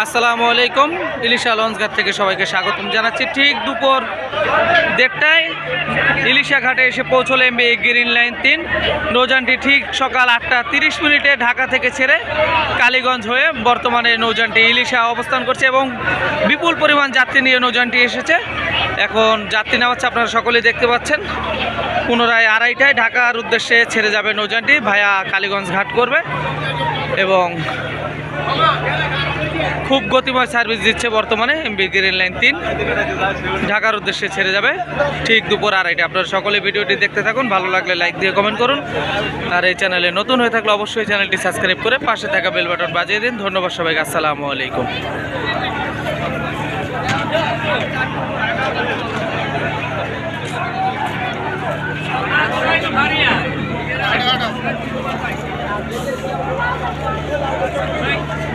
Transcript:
আসসালামু আলাইকুম। ইলিশা লঞ্চঘাট থেকে সবাইকে স্বাগতম জানাচ্ছি। ঠিক দুপুর 1টায় ইলিশা ঘাটে এসে পৌঁছলো এমবি গ্রিন লাইন 3 নৌযানটি। ঠিক সকাল 8:30 ঢাকা থেকে ছেড়ে কালীগঞ্জ হয়ে বর্তমানে নৌযানটি ইলিশা অবস্থান করছে এবং বিপুল পরিমাণ যাত্রী নিয়ে নৌযানটি এসেছে। এখন যাত্রী নামাচ্ছে, আপনারা সকলেই দেখতে পাচ্ছেন। পুনরায় 2:30টায় ঢাকার উদ্দেশ্যে ছেড়ে যাবে নৌযানটি, ভায়া কালীগঞ্জ ঘাট করবে এবং খুব গতিময় সার্ভিস দিচ্ছে বর্তমানে এমবি গ্রিন লাইন 3 ঢাকার উদ্দেশ্যে ছেড়ে যাবে ঠিক দুপুর 2:30টায়। আপনারা সকলে ভিডিওটি দেখতে থাকুন, ভালো লাগলে লাইক দিয়ে কমেন্ট করুন, আর এই চ্যানেলে নতুন হয়ে থাকলে অবশ্যই চ্যানেলটি সাবস্ক্রাইব করে পাশে থাকা বেল বাটন বাজিয়ে দিন। ধন্যবাদ সবাইকে। আসসালামু আলাইকুম। Right.